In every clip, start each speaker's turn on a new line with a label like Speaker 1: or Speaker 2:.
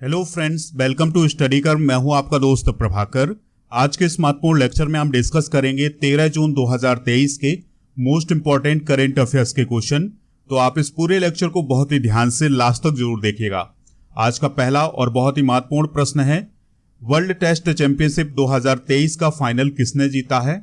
Speaker 1: Hello friends, welcome to study कर। मैं हूं आपका दोस्त प्रभाकर। आज के इस महत्वपूर्ण लेक्चर में हम डिस्कस करेंगे 13 जून 2023 के मोस्ट इंपॉर्टेंट करंट अफेयर्स के क्वेश्चन। तो आप इस पूरे लेक्चर को बहुत ही ध्यान से लास्ट तक जरूर देखिएगा। आज का पहला और बहुत ही महत्वपूर्ण प्रश्न है, वर्ल्ड टेस्ट चैंपियनशिप 2023 का फाइनल किसने जीता है?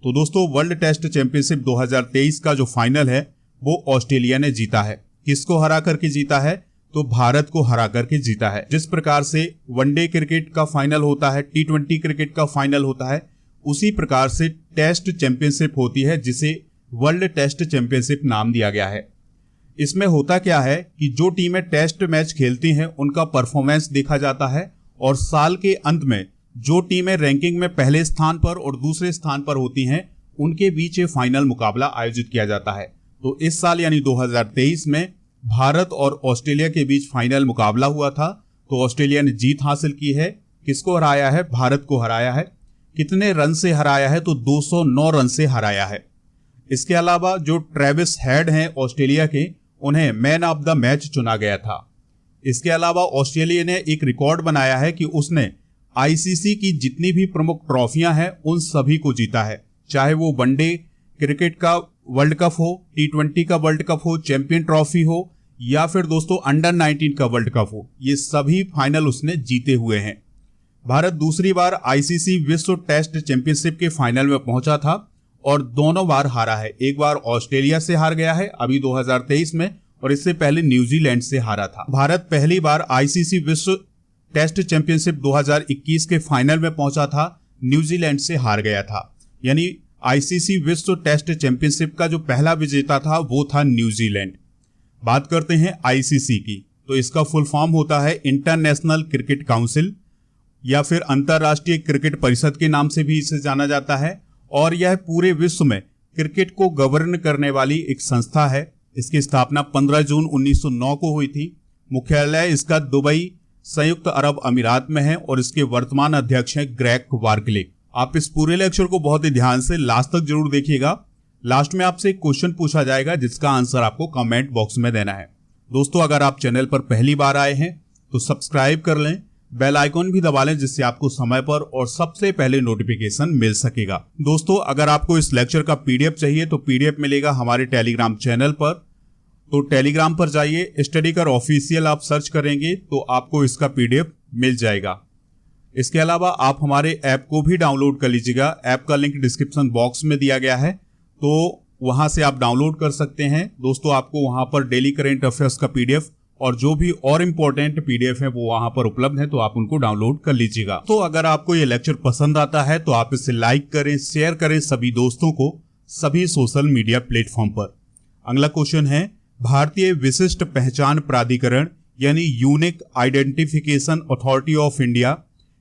Speaker 1: तो दोस्तों, वर्ल्ड टेस्ट चैंपियनशिप 2023 का जो फाइनल है वो ऑस्ट्रेलिया ने जीता है। किसको हरा करके जीता है? तो भारत को हरा करके जीता है। जिस प्रकार से वनडे क्रिकेट का फाइनल होता है, T20 क्रिकेट का फाइनल होता है, उसी प्रकार से टेस्ट चैंपियनशिप होती है, जिसे वर्ल्ड टेस्ट चैंपियनशिप नाम दिया गया है। इसमें होता क्या है कि जो टीमें टेस्ट मैच खेलती हैं उनका परफॉर्मेंस देखा जाता है और साल के अंत में जो टीमें रैंकिंग में पहले स्थान पर और दूसरे स्थान पर होती हैं उनके बीच ये फाइनल मुकाबला आयोजित किया जाता है। तो इस साल यानी 2023 में भारत और ऑस्ट्रेलिया के बीच फाइनल मुकाबला हुआ था। तो ऑस्ट्रेलिया ने जीत हासिल की है। किसको हराया है? भारत को हराया है। कितने रन से हराया है? तो 209 रन से हराया है। इसके अलावा जो ट्रेविस हेड हैं ऑस्ट्रेलिया के, उन्हें मैन ऑफ द मैच चुना गया था। इसके अलावा ऑस्ट्रेलिया ने एक रिकॉर्ड बनाया है कि उसने आईसीसी की जितनी भी प्रमुख ट्रॉफियां हैं उन सभी को जीता है, चाहे वो वनडे क्रिकेट का वर्ल्ड कप हो, T20 का वर्ल्ड कप हो, चैंपियन ट्रॉफी हो, या फिर दोस्तों अंडर 19 का वर्ल्ड कप हो। ये सभी फाइनल उसने जीते हुए हैं। भारत दूसरी बार आईसीसी विश्व टेस्ट चैंपियनशिप के फाइनल में पहुंचा था और दोनों बार हारा है। एक बार ऑस्ट्रेलिया से हार गया है अभी 2023 में, और इससे पहले न्यूजीलैंड से हारा था। भारत पहली बार आईसीसी विश्व टेस्ट चैंपियनशिप 2021 के फाइनल में पहुंचा था, न्यूजीलैंड से हार गया था। यानी आईसीसी विश्व टेस्ट चैंपियनशिप का जो पहला विजेता था वो था न्यूजीलैंड। बात करते हैं आईसीसी की, तो इसका फुल फॉर्म होता है इंटरनेशनल क्रिकेट काउंसिल, या फिर अंतर्राष्ट्रीय क्रिकेट परिषद के नाम से भी इसे जाना जाता है। और यह पूरे विश्व में क्रिकेट को गवर्न करने वाली एक संस्था है। इसकी स्थापना 15 जून 1909 को हुई थी। मुख्यालय इसका दुबई, संयुक्त अरब अमीरात में है और इसके वर्तमान अध्यक्ष हैं ग्रेग बार्कले। आप इस पूरे लेक्चर को बहुत ही ध्यान से लास्ट तक जरूर देखिएगा। लास्ट में आपसे एक क्वेश्चन पूछा जाएगा जिसका आंसर आपको कमेंट बॉक्स में देना है। दोस्तों, अगर आप चैनल पर पहली बार आए हैं तो सब्सक्राइब कर लें, बेल आइकॉन भी दबा लें, जिससे आपको समय पर और सबसे पहले नोटिफिकेशन मिल सकेगा। दोस्तों, अगर आपको इस लेक्चर का पीडीएफ चाहिए तो पीडीएफ मिलेगा हमारे टेलीग्राम चैनल पर। तो टेलीग्राम पर जाइए, स्टडी कर ऑफिशियल आप सर्च करेंगे तो आपको इसका पीडीएफ मिल जाएगा। इसके अलावा आप हमारे ऐप को भी डाउनलोड कर लीजिएगा। ऐप का लिंक डिस्क्रिप्शन बॉक्स में दिया गया है, तो वहां से आप डाउनलोड कर सकते हैं। दोस्तों, आपको वहां पर डेली करंट अफेयर्स का पीडीएफ और जो भी और इंपॉर्टेंट पीडीएफ है वो वहां पर उपलब्ध है, तो आप उनको डाउनलोड कर लीजिएगा। तो अगर आपको ये लेक्चर पसंद आता है तो आप इसे लाइक करें, शेयर करें सभी दोस्तों को, सभी सोशल मीडिया प्लेटफॉर्म पर। अगला क्वेश्चन है, भारतीय विशिष्ट पहचान प्राधिकरण यानी unique identification authority of India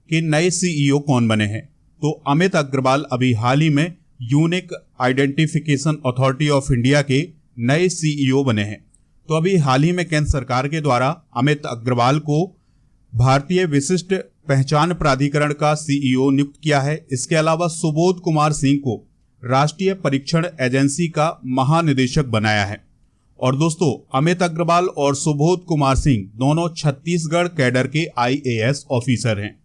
Speaker 1: के नए सीईओ कौन बने हैं? तो अमित अग्रवाल अभी हाल ही में unique identification authority of India के नए सीईओ बने हैं। तो अभी हाल ही में केंद्र सरकार के द्वारा अमित अग्रवाल को भारतीय विशिष्ट पहचान प्राधिकरण का सीईओ नियुक्त किया है। इसके अलावा सुबोध कुमार सिंह को राष्ट्रीय परीक्षण एजेंसी का महानिदेशक बनाया है। और दोस्तों, अमित अग्रवाल और सुबोध कुमार सिंह दोनों छत्तीसगढ़ कैडर के IAS ऑफिसर हैं।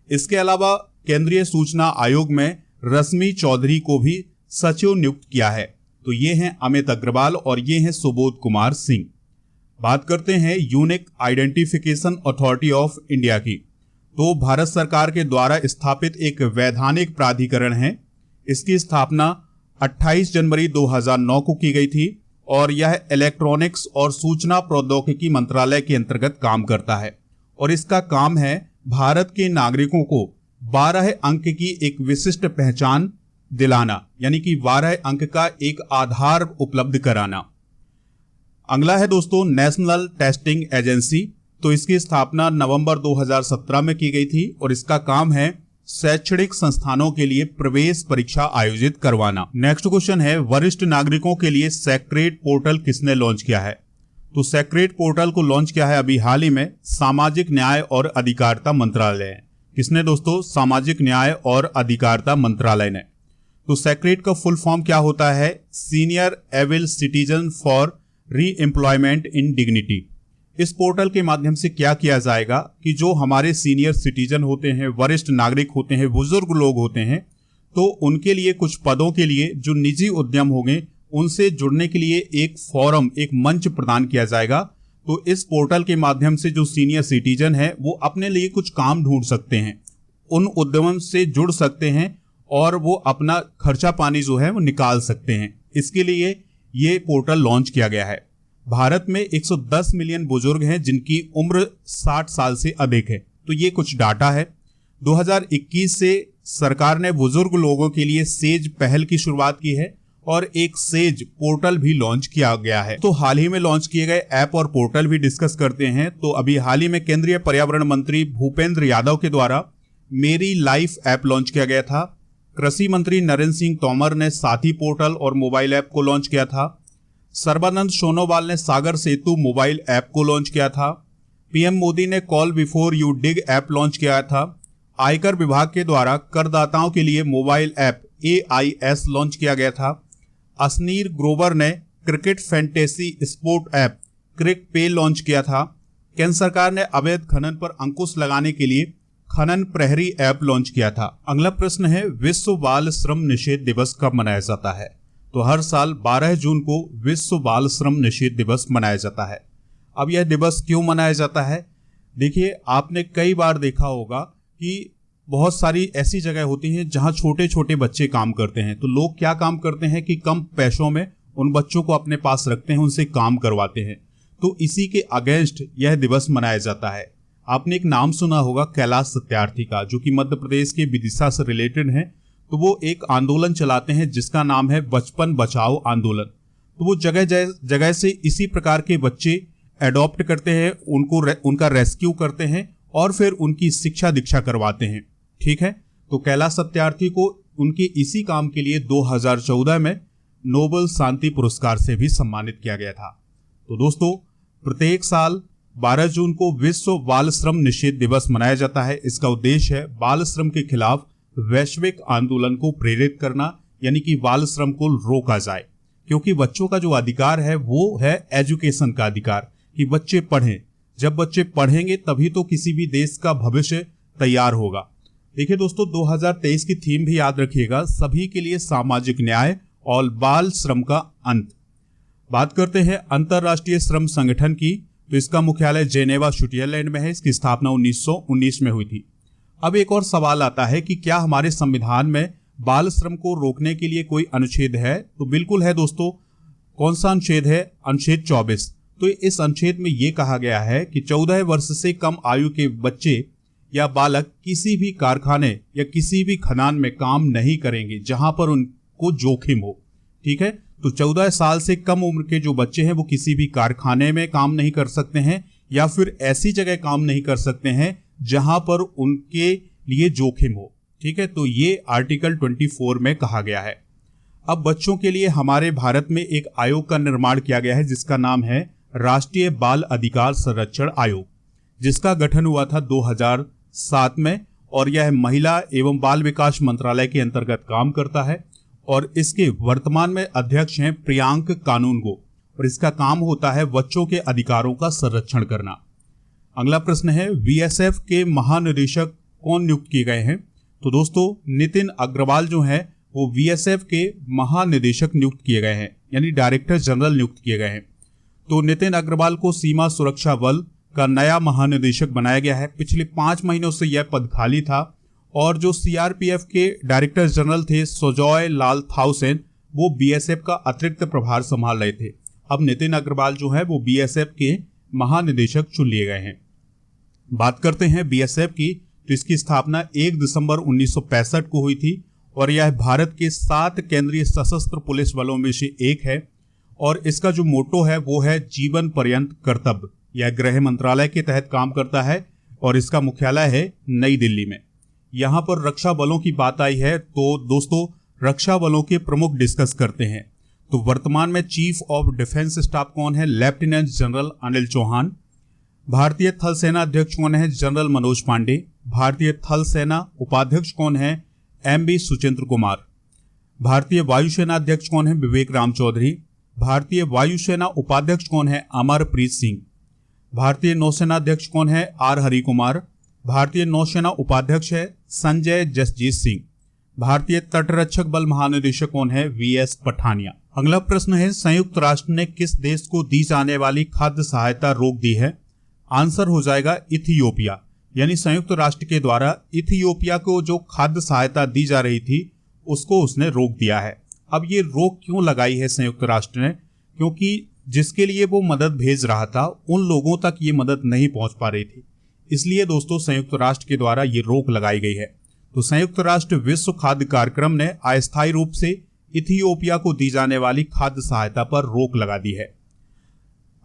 Speaker 1: इसके अलावा केंद्रीय सूचना आयोग में रश्मि चौधरी को भी सचिव नियुक्त किया है। तो ये हैं अमित अग्रवाल और ये हैं सुबोध कुमार सिंह। बात करते हैं unique identification authority of India की। तो भारत सरकार के द्वारा स्थापित एक वैधानिक प्राधिकरण है। इसकी स्थापना 28 जनवरी 2009 को की गई थी और यह इलेक्ट्रॉनिक्स और सूचना प्रौद्योगिकी मंत्रालय के अंतर्गत काम करता है। और इसका काम है भारत के नागरिकों को 12 अंक की एक विशिष्ट पहचान दिलाना, यानी कि 12 अंक का एक आधार उपलब्ध कराना। अगला है दोस्तों नेशनल टेस्टिंग एजेंसी। तो इसकी स्थापना नवंबर 2017 में की गई थी और इसका काम है शैक्षणिक संस्थानों के लिए प्रवेश परीक्षा आयोजित करवाना। नेक्स्ट क्वेश्चन है, वरिष्ठ नागरिकों के लिए सेक्रेट पोर्टल किसने लॉन्च किया है? तो सेक्रेट पोर्टल को लॉन्च किया है अभी हाल ही में सामाजिक न्याय और अधिकारिता मंत्रालय। किसने दोस्तों? सामाजिक न्याय और अधिकारिता मंत्रालय ने। तो सेक्रेट का फुल फॉर्म क्या होता है? सीनियर एबल सिटीजन फॉर री एम्प्लॉयमेंट इन डिग्निटी। इस पोर्टल के माध्यम से क्या किया जाएगा कि जो हमारे सीनियर सिटीजन होते हैं, वरिष्ठ नागरिक होते हैं, बुजुर्ग लोग होते हैं, तो उनके लिए कुछ पदों के लिए जो निजी उद्यम होंगे उनसे जुड़ने के लिए एक फोरम, एक मंच प्रदान किया जाएगा। तो इस पोर्टल के माध्यम से जो सीनियर सिटीजन है वो अपने लिए कुछ काम ढूंढ सकते हैं, उन उद्यमों से जुड़ सकते हैं और वो अपना खर्चा पानी जो है वो निकाल सकते हैं। इसके लिए ये पोर्टल लॉन्च किया गया है। भारत में 110 मिलियन बुजुर्ग हैं जिनकी उम्र 60 साल से अधिक है। तो ये कुछ डाटा है। 2021 से सरकार ने बुजुर्ग लोगों के लिए सेज पहल की शुरुआत की है और एक सेज पोर्टल भी लॉन्च किया गया है। तो हाल ही में लॉन्च किए गए ऐप और पोर्टल भी डिस्कस करते हैं। तो अभी हाल ही में केंद्रीय पर्यावरण मंत्री भूपेंद्र यादव के द्वारा मेरी लाइफ ऐप लॉन्च किया गया था। कृषि मंत्री नरेंद्र सिंह तोमर ने साथी पोर्टल और मोबाइल ऐप को लॉन्च किया था। सर्बानंद सोनोवाल ने सागर सेतु मोबाइल ऐप को लॉन्च किया था। पीएम मोदी ने call before you dig app launch किया था। आयकर विभाग के द्वारा करदाताओं के लिए मोबाइल ऐप AIS लॉन्च किया गया था। असनीर ग्रोवर ने क्रिकेट फैंटेसी स्पोर्ट ऐप क्रिक पे लॉन्च किया था। केंद्र सरकार ने अवैध खनन पर अंकुश लगाने के लिए खनन प्रहरी ऐप लॉन्च किया था। अगला प्रश्न है, विश्व बाल श्रम निषेध दिवस कब मनाया जाता है? तो हर साल 12 जून को विश्व बाल श्रम निषेध दिवस मनाया जाता है। अब यह दिवस क्यों मनाया जाता है? देखिए, आपने कई बार देखा होगा कि बहुत सारी ऐसी जगह होती हैं जहां छोटे छोटे बच्चे काम करते हैं। तो लोग क्या काम करते हैं कि कम पैसों में उन बच्चों को अपने पास रखते हैं, उनसे काम करवाते हैं। तो इसी के अगेंस्ट यह दिवस मनाया जाता है। आपने एक नाम सुना होगा कैलाश सत्यार्थी का, जो कि मध्य प्रदेश के विदिशा से रिलेटेड हैं। तो वो एक आंदोलन चलाते हैं जिसका नाम है बचपन बचाओ आंदोलन। तो वो जगह जगह से इसी प्रकार के बच्चे एडॉप्ट करते हैं, उनका रेस्क्यू करते हैं और फिर उनकी शिक्षा दीक्षा करवाते हैं। ठीक है, तो कैलाश सत्यार्थी को उनके इसी काम के लिए 2014 में नोबेल शांति पुरस्कार से भी सम्मानित किया गया था। तो दोस्तों, प्रत्येक साल 12 जून को विश्व बाल श्रम निषेध दिवस मनाया जाता है। इसका उद्देश्य है बाल श्रम के खिलाफ वैश्विक आंदोलन को प्रेरित करना, यानी कि बाल श्रम को रोका जाए। क्योंकि बच्चों का जो अधिकार है वो है एजुकेशन का अधिकार, कि बच्चे पढ़ें। जब बच्चे पढ़ेंगे तभी तो किसी भी देश का भविष्य तैयार होगा। देखिए दोस्तों, 2023 की थीम भी याद रखिएगा, सभी के लिए सामाजिक न्याय और बाल श्रम का अंत। बात करते हैं अंतर्राष्ट्रीय श्रम संगठन की। तो इसका मुख्यालय जेनेवा स्विट्जरलैंड में है। इसकी स्थापना 1919 में हुई थी। अब एक और सवाल आता है कि क्या हमारे संविधान में बाल श्रम को रोकने के लिए कोई अनुच्छेद है? तो बिल्कुल है दोस्तों। कौन सा अनुच्छेद है? अनुच्छेद 24। तो इस अनुच्छेद में यह कहा गया है कि 14 वर्ष से कम आयु के बच्चे या बालक किसी भी कारखाने या किसी भी खदान में काम नहीं करेंगे जहां पर उनको जोखिम हो। ठीक है, तो 14 साल से कम उम्र के जो बच्चे हैं वो किसी भी कारखाने में काम नहीं कर सकते हैं या फिर ऐसी जगह काम नहीं कर सकते हैं जहां पर उनके लिए जोखिम हो। ठीक है, तो ये आर्टिकल 24 में कहा गया है। अब बच्चों के लिए हमारे भारत में एक आयोग का निर्माण किया गया है जिसका नाम है राष्ट्रीय बाल अधिकार संरक्षण आयोग, जिसका गठन हुआ था 2007 में और यह महिला एवं बाल विकास मंत्रालय के अंतर्गत काम करता है। और इसके वर्तमान में अध्यक्ष हैं प्रियांक कानूनगो और इसका काम होता है बच्चों के अधिकारों का संरक्षण करना। अगला प्रश्न है, बीएसएफ के महानिदेशक कौन नियुक्त किए गए हैं? तो दोस्तों, नितिन अग्रवाल जो है वो बीएसएफ के महानिदेशक नियुक्त किए गए हैं, यानी डायरेक्टर जनरल नियुक्त किए गए हैं। तो नितिन अग्रवाल को सीमा सुरक्षा बल का नया महानिदेशक बनाया गया है। पिछले 5 महीनों से यह पद खाली था और जो सीआरपीएफ के डायरेक्टर जनरल थे सुजॉय लाल थाउसेन, वो बीएसएफ का अतिरिक्त प्रभार संभाल रहे थे। अब नितिन अग्रवाल जो है वो बीएसएफ के महानिदेशक चुन लिए गए हैं। बात करते हैं बीएसएफ की, तो इसकी स्थापना 1 दिसंबर 1965 को हुई थी और यह भारत के 7 केंद्रीय सशस्त्र पुलिस बलों में से एक है। और इसका जो मोटो है वो है जीवन पर्यंत कर्तव्य। यह गृह मंत्रालय के तहत काम करता है और इसका मुख्यालय है नई दिल्ली में। यहाँ पर रक्षा बलों की बात आई है तो दोस्तों, रक्षा बलों के प्रमुख डिस्कस करते हैं। तो वर्तमान में चीफ ऑफ डिफेंस स्टाफ कौन है? Lieutenant general Anil Chauhan. भारतीय थल सेना अध्यक्ष कौन है? जनरल मनोज पांडे। भारतीय थल सेना उपाध्यक्ष कौन है? MB सुचेंद्र कुमार। भारतीय वायुसेना अध्यक्ष कौन है? विवेक राम चौधरी। भारतीय वायुसेना उपाध्यक्ष कौन है? अमरप्रीत सिंह। भारतीय नौसेना अध्यक्ष कौन है? आर हरिकुमार। भारतीय नौसेना उपाध्यक्ष है संजय जसजीत सिंह। भारतीय तटरक्षक बल महानिदेशक कौन है? वीएस पठानिया। अगला प्रश्न है, संयुक्त राष्ट्र ने किस देश को दी जाने वाली खाद्य सहायता रोक दी है? आंसर हो जाएगा इथियोपिया। यानी संयुक्त राष्ट्र के द्वारा इथियोपिया को जो खाद्य सहायता दी जा रही थी उसको उसने रोक दिया है। अब ये रोक क्यों लगाई है संयुक्त राष्ट्र ने? क्योंकि जिसके लिए वो मदद भेज रहा था उन लोगों तक ये मदद नहीं पहुंच पा रही थी, इसलिए दोस्तों संयुक्त राष्ट्र के द्वारा ये रोक लगाई गई है। तो संयुक्त राष्ट्र विश्व खाद्य कार्यक्रम ने अस्थायी रूप से इथियोपिया को दी जाने वाली खाद्य सहायता पर रोक लगा दी है।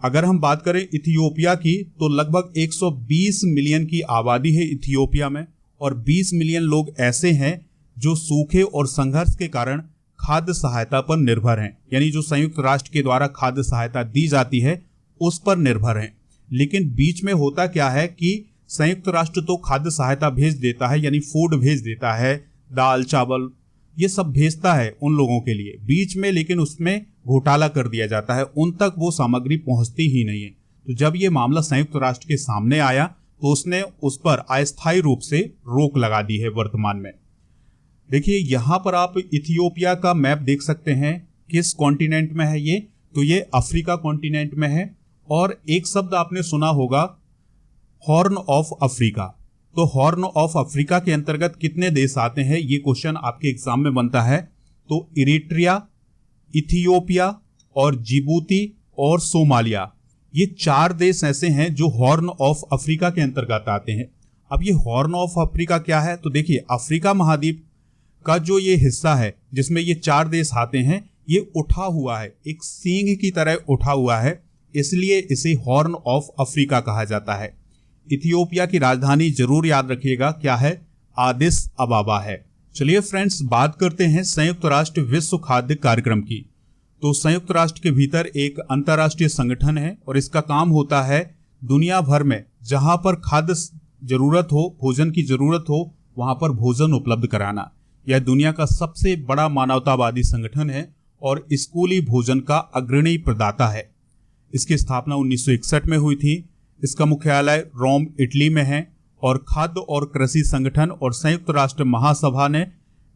Speaker 1: अगर हम बात करें इथियोपिया की, तो लगभग 120 मिलियन की आबादी है इथियोपिया में, और 20 मिलियन लोग ऐसे हैं जो सूखे और संघर्ष के कारण खाद्य सहायता पर निर्भर हैं। यानी जो संयुक्त राष्ट्र के द्वारा खाद्य सहायता दी जाती है उस पर निर्भर हैं। लेकिन बीच में होता क्या है कि संयुक्त राष्ट्र तो खाद्य सहायता भेज देता है, यानी फूड भेज देता है, दाल चावल ये सब भेजता है उन लोगों के लिए बीच में, लेकिन उसमें घोटाला कर दिया जाता है, उन तक वो सामग्री पहुंचती ही नहीं है। तो जब ये मामला संयुक्त राष्ट्र के सामने आया तो उसने उस पर अस्थायी रूप से रोक लगा दी है वर्तमान में। देखिए यहां पर आप इथियोपिया का मैप देख सकते हैं, किस कॉन्टिनेंट में है ये? तो ये अफ्रीका कॉन्टिनेंट में है। और एक शब्द आपने सुना होगा, हॉर्न ऑफ अफ्रीका। तो हॉर्न ऑफ अफ्रीका के अंतर्गत कितने देश आते हैं, ये क्वेश्चन आपके एग्जाम में बनता है। तो इरिट्रिया, इथियोपिया और जिबूती और सोमालिया, ये 4 देश ऐसे हैं जो हॉर्न ऑफ अफ्रीका के अंतर्गत आते हैं। अब ये हॉर्न ऑफ अफ्रीका क्या है? तो देखिए अफ्रीका महाद्वीप का जो ये हिस्सा है जिसमें ये 4 देश आते हैं, ये उठा हुआ है, एक सींग की तरह उठा हुआ है, इसलिए इसे हॉर्न ऑफ अफ्रीका कहा जाता है। इथियोपिया की राजधानी जरूर याद रखिएगा, क्या है? आदिस अबाबा है। चलिए फ्रेंड्स, बात करते हैं संयुक्त राष्ट्र विश्व खाद्य कार्यक्रम की। तो संयुक्त राष्ट्र के भीतर एक अंतर्राष्ट्रीय संगठन है और इसका काम होता है दुनिया भर में जहां पर खाद्य जरूरत हो, भोजन की जरूरत हो, वहां पर भोजन उपलब्ध कराना। यह दुनिया का सबसे बड़ा मानवतावादी संगठन है और स्कूली भोजन का अग्रणी प्रदाता है। इसकी स्थापना 1961 में हुई थी। इसका मुख्यालय रोम, इटली में है और खाद्य और कृषि संगठन और संयुक्त राष्ट्र महासभा ने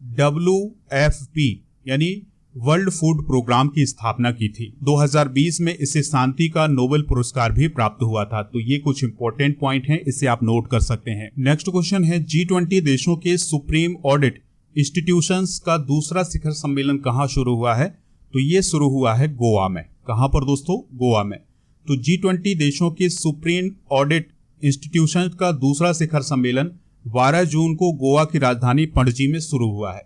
Speaker 1: WFP यानी वर्ल्ड फूड प्रोग्राम की स्थापना की थी। 2020 में इसे शांति का नोबेल पुरस्कार भी प्राप्त हुआ था। तो ये कुछ इंपॉर्टेंट पॉइंट हैं, इसे आप नोट कर सकते हैं। नेक्स्ट क्वेश्चन है, G20 देशों के सुप्रीम ऑडिट इंस्टीट्यूशंस का दूसरा शिखर सम्मेलन कहाँ शुरू हुआ है? तो ये शुरू हुआ है गोवा में। कहाँ पर दोस्तों? गोवा में। तो G20 देशों के सुप्रीम ऑडिट इंस्टीट्यूशन का दूसरा शिखर सम्मेलन 12 जून को गोवा की राजधानी पणजी में शुरू हुआ है।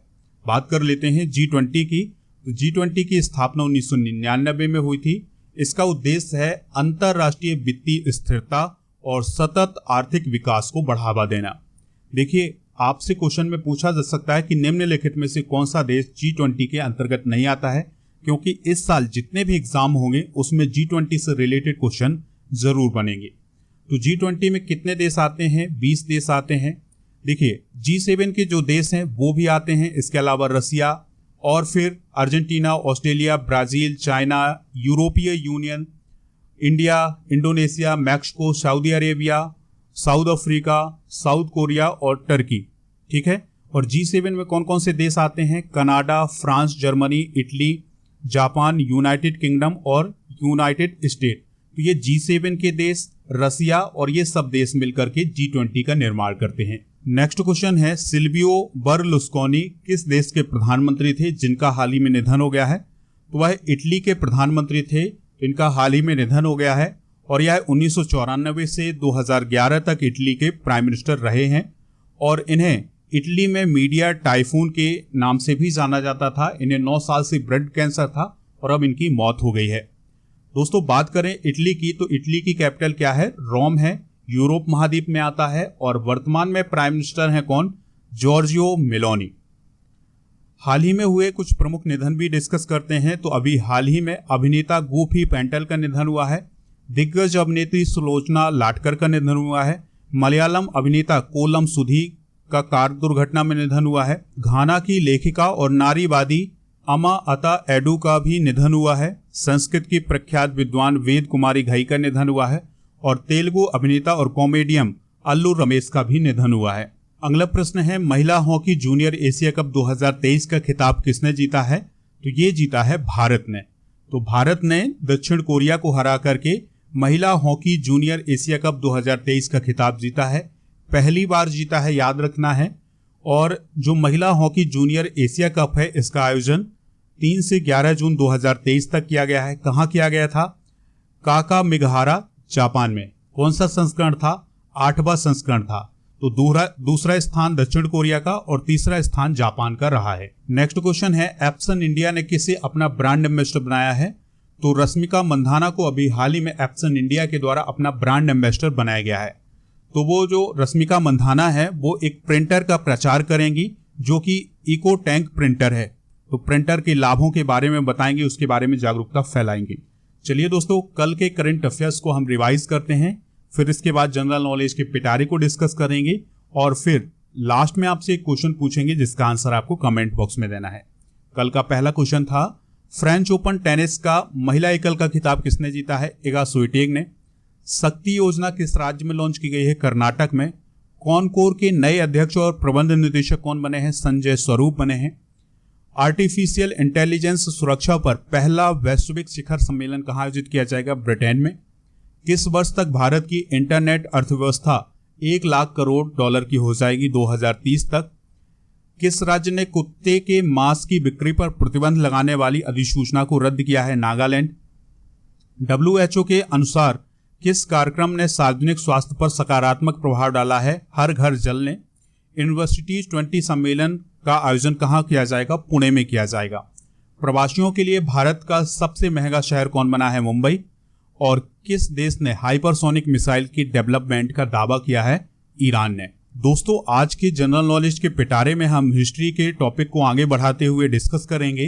Speaker 1: बात कर लेते हैं G20 की। तो G20 की स्थापना 1999 में हुई थी। इसका उद्देश्य है अंतरराष्ट्रीय वित्तीय स्थिरता और सतत आर्थिक विकास को बढ़ावा देना। देखिए आपसे क्वेश्चन में पूछा जा सकता है कि निम्नलिखित में से कौन सा देश G20 के अंतर्गत नहीं आता है, क्योंकि इस साल जितने भी एग्जाम होंगे उसमें G20 से रिलेटेड क्वेश्चन जरूर बनेंगे। तो G20 में कितने देश आते हैं? 20 देश आते हैं। देखिए G7 के जो देश हैं वो भी आते हैं, इसके अलावा रसिया और फिर अर्जेंटीना, ऑस्ट्रेलिया, ब्राजील, चाइना, यूरोपीय union, India, Indonesia, Mexico, Saudi Arabia, south Africa, south Korea और टर्की। ठीक है। और G7 में कौन कौन से देश आते हैं? Canada, France, Germany, Italy, Japan, United kingdom और यूनाइटेड स्टेट। तो ये G7 के देश, रसिया और ये सब देश मिलकर के G20 का निर्माण करते हैं। नेक्स्ट क्वेश्चन है, सिल्वियो बर्लुस्कोनी किस देश के प्रधानमंत्री थे जिनका हाल ही में निधन हो गया है? तो वह इटली के प्रधानमंत्री थे, इनका हाल ही में निधन हो गया है और यह 1994 से 2011 तक इटली के प्राइम मिनिस्टर रहे हैं और इन्हें इटली में मीडिया टाइफून के नाम से भी जाना जाता था। इन्हें 9 साल से ब्लड कैंसर था और अब इनकी मौत हो गई है। दोस्तों बात करें इटली की, तो इटली की कैपिटल क्या है? रोम है, यूरोप महाद्वीप में आता है और वर्तमान में प्राइम मिनिस्टर हैं कौन? Giorgio Meloni. हाल ही में हुए कुछ प्रमुख निधन भी डिस्कस करते हैं। तो अभी हाल ही में अभिनेता गुफी पेंटल का निधन हुआ है। दिग्गज अभिनेत्री सुलोचना लाटकर का निधन हुआ है। मलयालम अभिनेता कोलम सुधी का कार दुर्घटना में निधन हुआ है। घाना की लेखिका और नारीवादी अमा अता एडू का भी निधन हुआ है। संस्कृत की प्रख्यात विद्वान वेद कुमारी घई का निधन हुआ है और तेलुगु अभिनेता और कॉमेडियन अल्लू रमेश का भी निधन हुआ है। अगला प्रश्न है, महिला हॉकी जूनियर एशिया कप 2023 का खिताब किसने जीता है? तो ये जीता है भारत ने। तो भारत ने दक्षिण कोरिया को हरा करके महिला हॉकी जूनियर एशिया कप 2023 का खिताब जीता है। पहली बार जीता है, याद रखना है। और जो महिला हॉकी जूनियर एशिया कप है, इसका आयोजन 3 से 11 जून 2023 तक किया गया है। कहाँ किया गया था? काकामिगहारा, जापान में। कौन सा संस्करण था? 8वां संस्करण था। तो दूसरा स्थान दक्षिण कोरिया का और तीसरा स्थान जापान का रहा है। नेक्स्ट क्वेश्चन है, एप्सन इंडिया ने किसे अपना ब्रांड एम्बेसडर बनाया है? तो रश्मिका मंदाना को अभी हाल ही में एप्सन इंडिया के द्वारा अपना ब्रांड एम्बेसडर बनाया गया है। तो वो जो रश्मिका मंदाना है वो एक प्रिंटर का प्रचार करेंगी जो कि इको टैंक प्रिंटर है। तो प्रिंटर के लाभों के बारे में बताएंगे, उसके बारे में जागरूकता फैलाएंगे। चलिए दोस्तों, कल के करंट अफेयर्स को हम रिवाइज करते हैं, फिर इसके बाद जनरल नॉलेज के पिटारे को डिस्कस करेंगे और फिर लास्ट में आपसे एक क्वेश्चन पूछेंगे जिसका आंसर आपको कमेंट बॉक्स में देना है। कल का पहला क्वेश्चन था, फ्रेंच ओपन टेनिस का महिला एकल का खिताब किसने जीता है? इगा स्विटेक ने। शक्ति योजना किस राज्य में लॉन्च की गई है? कर्नाटक में। कॉनकोर के नए अध्यक्ष और प्रबंध निदेशक कौन बने हैं? संजय स्वरूप बने हैं। आर्टिफिशियल इंटेलिजेंस सुरक्षा पर पहला वैश्विक शिखर सम्मेलन कहाँ आयोजित किया जाएगा? ब्रिटेन में। किस वर्ष तक भारत की इंटरनेट अर्थव्यवस्था 1 लाख करोड़ डॉलर की हो जाएगी? 2030 तक। किस राज्य ने कुत्ते के मांस की बिक्री पर प्रतिबंध लगाने वाली अधिसूचना को रद्द किया है? नागालैंड। WHO के अनुसार किस कार्यक्रम ने सार्वजनिक स्वास्थ्य पर सकारात्मक प्रभाव डाला है? हर घर जल ने। यूनिवर्सिटीज 20 सम्मेलन का आयोजन कहाँ किया जाएगा? पुणे में किया जाएगा। प्रवासियों के लिए भारत का सबसे महंगा शहर कौन बना है? मुंबई। और किस देश ने हाइपरसोनिक मिसाइल की डेवलपमेंट का दावा किया है? ईरान ने। दोस्तों, आज के जनरल नॉलेज के पिटारे में हम हिस्ट्री के टॉपिक को आगे बढ़ाते हुए डिस्कस करेंगे।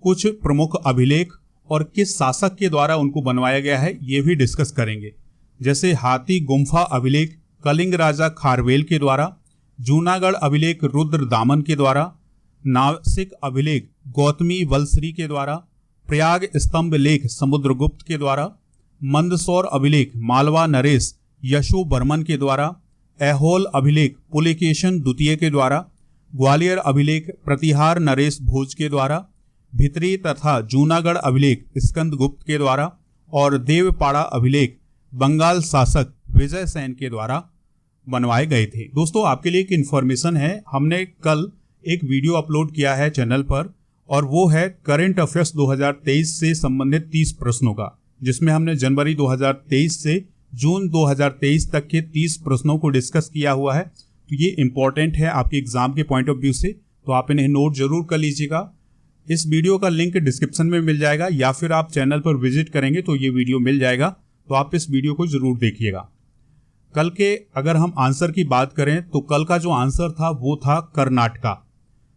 Speaker 1: कुछ प्रमुख अभिलेख और किस शासक के द्वारा उनको बनवाया गया है ये भी डिस्कस करेंगे, जैसे हाथी गुम्फा अभिलेख कलिंग राजा खारवेल के द्वारा, जूनागढ़ अभिलेख रुद्र दामन के द्वारा, नासिक अभिलेख गौतमी वलसरी के द्वारा, प्रयाग स्तंभ लेख समुद्रगुप्त के द्वारा, मंदसौर अभिलेख मालवा नरेश यशो बर्मन के द्वारा, ऐहोल अभिलेख पुलिकेशन द्वितीय के द्वारा, ग्वालियर अभिलेख प्रतिहार नरेश भोज के द्वारा, भितरी तथा जूनागढ़ अभिलेख स्कंदगुप्त के द्वारा और देवपाड़ा अभिलेख बंगाल शासक विजय सेन के द्वारा बनवाए गए थे। दोस्तों, आपके लिए एक इन्फॉर्मेशन है, हमने कल एक वीडियो अपलोड किया है चैनल पर और वो है करंट अफेयर्स 2023 से संबंधित 30 प्रश्नों का, जिसमें हमने जनवरी 2023 से जून 2023 तक के 30 प्रश्नों को डिस्कस किया हुआ है। तो ये इंपॉर्टेंट है आपके एग्जाम के पॉइंट ऑफ व्यू से, तो आप इन्हें नोट जरूर कर लीजिएगा। इस वीडियो का लिंक डिस्क्रिप्शन में मिल जाएगा या फिर आप चैनल पर विजिट करेंगे तो ये वीडियो मिल जाएगा, तो आप इस वीडियो को जरूर देखिएगा। कल के अगर हम आंसर की बात करें तो कल का जो आंसर था वो था कर्नाटका।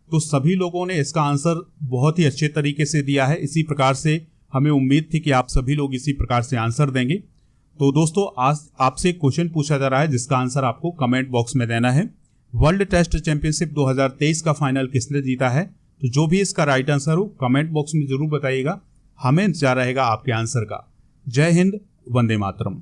Speaker 1: तो सभी लोगों ने इसका आंसर बहुत ही अच्छे तरीके से दिया है। इसी प्रकार से हमें उम्मीद थी कि आप सभी लोग इसी प्रकार से आंसर देंगे। तो दोस्तों, आज आपसे क्वेश्चन पूछा जा रहा है जिसका आंसर आपको कमेंट बॉक्स में देना है। वर्ल्ड टेस्ट चैंपियनशिप 2023 का फाइनल किसने जीता है? तो जो भी इसका राइट आंसर हो कमेंट बॉक्स में जरूर बताइएगा, हमें इंतजार रहेगा आपके आंसर का। जय हिंद, वंदे मातरम।